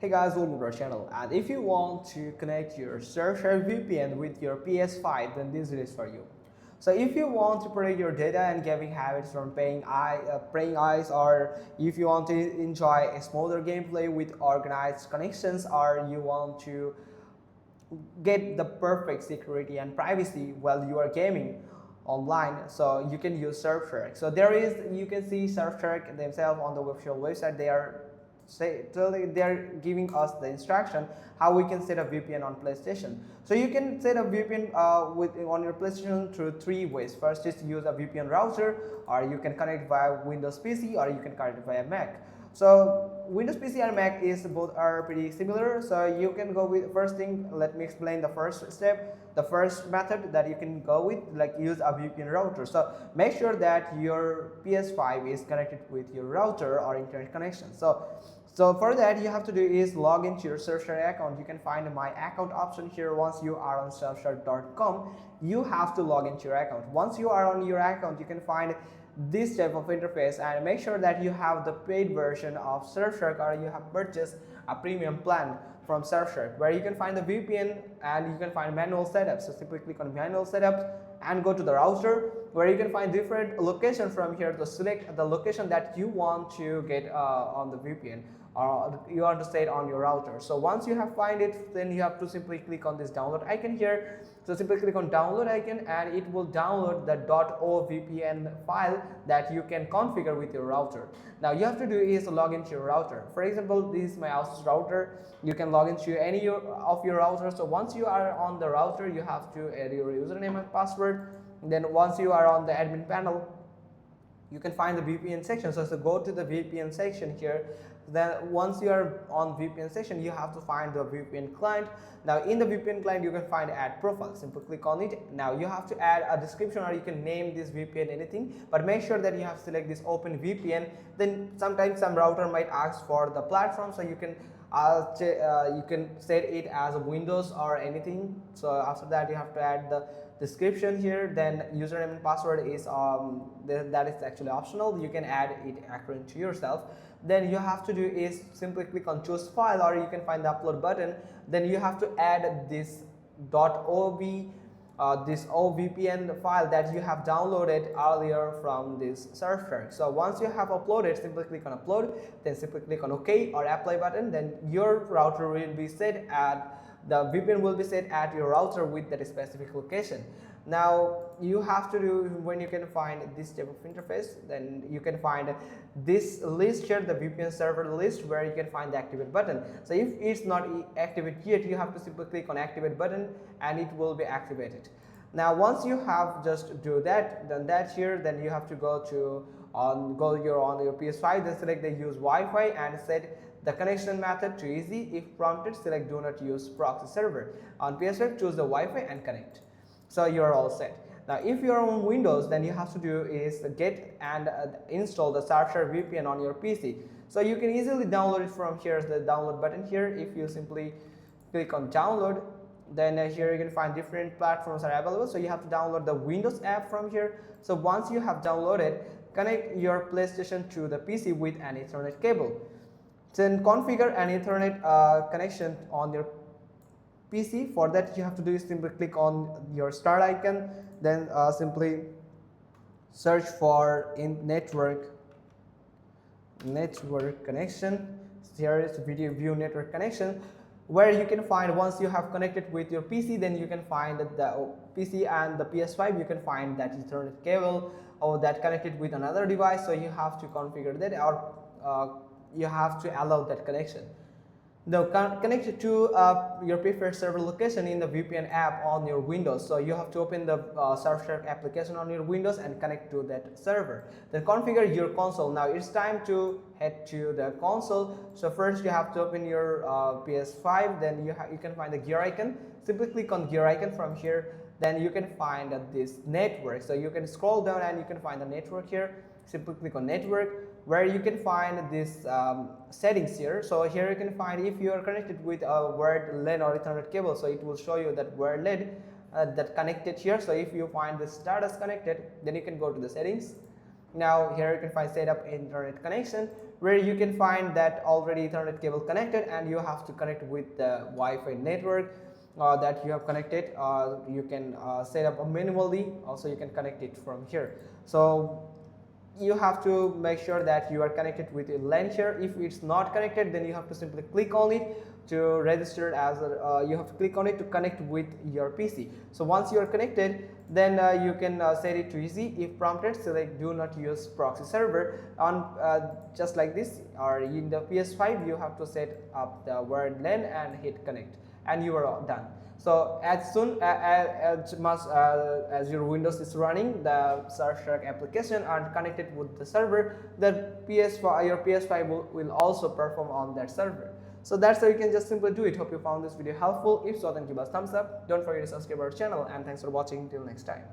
Hey guys, welcome to our channel. And if you want to connect your Surfshark VPN with your PS5, then this video is for you. So if you want to protect your data and gaming habits from praying eyes, or if you want to enjoy a smoother gameplay with organized connections, or you want to get the perfect security and privacy while you are gaming online, so you can use Surfshark. So you can see Surfshark themselves on the official website. They're giving us the instruction how we can set a VPN on PlayStation. So you can set a VPN on your PlayStation through three ways. First is to use a VPN router, or you can connect via Windows PC, or you can connect via Mac. So Windows PC and Mac both are pretty similar. So you can go with first thing. Let me explain the first step. The first method that you can go with, like use a VPN router. So make sure that your PS5 is connected with your router or internet connection. So for that, you have to do is log into your Surfshark account. You can find my account option here. Once you are on surfshark.com, you have to log into your account. Once you are on your account, you can find this type of interface, and make sure that you have the paid version of Surfshark, or you have purchased a premium plan from Surfshark, where you can find the VPN and you can find manual setups. So simply click on manual setups and go to the router, where you can find different locations from here to select the location that you want to get on the VPN, or you want to set on your router. So once you have find it, then you have to simply click on this download icon here. So simply click on download icon, and it will download the .ovpn file that you can configure with your router. Now you have to do is log into your router. For example, this is my Asus router. You can log into any of your routers. So once you are on the router, you have to add your username and password. Then once you are on the admin panel, you can find the VPN section. So go to the VPN section here. Then once you are on VPN section, you have to find the VPN client. Now in the VPN client, you can find add profile. Simply click on it. Now you have to add a description, or you can name this VPN anything, but make sure that you have select this open VPN. Then sometimes some router might ask for the platform, so you can set it as a Windows or anything. So after that, you have to add the description here. Then username and password is that is actually optional. You can add it according to yourself. Then you have to do is simply click on choose file, or you can find the upload button. Then you have to add this this OVPN file that you have downloaded earlier from this Surfshark. So once you have uploaded, simply click on upload, then simply click on OK or apply button. Then your router will be set at the VPN will be set at your router with that specific location. Now you have to do, when you can find this type of interface, then you can find this list here, the VPN server list, where you can find the activate button. So if it's not activated yet, you have to simply click on activate button, and it will be activated. Now once you have just done that here, then you have to go on your PS5, then select the use Wi-Fi and set the connection method to easy. If prompted, select do not use proxy server. On PS5, choose the Wi-Fi and connect. So you're all set. Now if you're on Windows, then you have to do is get and install the Surfshark VPN on your PC. So you can easily download it from here, the download button here. If you simply click on download, then here you can find different platforms are available. So you have to download the Windows app from here. So once you have downloaded, connect your PlayStation to the PC with an Ethernet cable. Then configure an Ethernet connection on your PC. For that, you have to do is simply click on your start icon, then simply search for network connection. Here is video view network connection, where you can find, once you have connected with your PC, then you can find the PC and the PS5, you can find that Ethernet cable or that connected with another device. So you have to configure that, or you have to allow that connection. Now connect it to your preferred server location in the VPN app on your Windows. So you have to open the Surfshark application on your Windows and connect to that server. Then configure your console. Now it's time to head to the console. So first you have to open your PS5. Then you can find the gear icon. Simply click on gear icon from here. Then you can find this network. So you can scroll down and you can find the network here. Simply click on network, where you can find this settings here. So here you can find if you are connected with a wired LAN or Ethernet cable, so it will show you that wired LAN that connected here. So if you find the status connected, then you can go to the settings. Now here you can find setup internet connection, where you can find that already Ethernet cable connected and you have to connect with the Wi-Fi network that you have connected. You can set up manually. Also you can connect it from here. So you have to make sure that you are connected with a LAN here. If it's not connected, then you have to simply click on it to register as a, you have to click on it to connect with your PC. So once you are connected, then you can set it to easy. If prompted, select do not use proxy server on just like this, or in the PS5 you have to set up the word LAN and hit connect, and you are all done. So as soon as your Windows is running the Surfshark application and connected with the server, the your PS5 will also perform on that server. So that's how you can just simply do it. Hope you found this video helpful. If so, then give us a thumbs up. Don't forget to subscribe our channel, and thanks for watching. Till next time.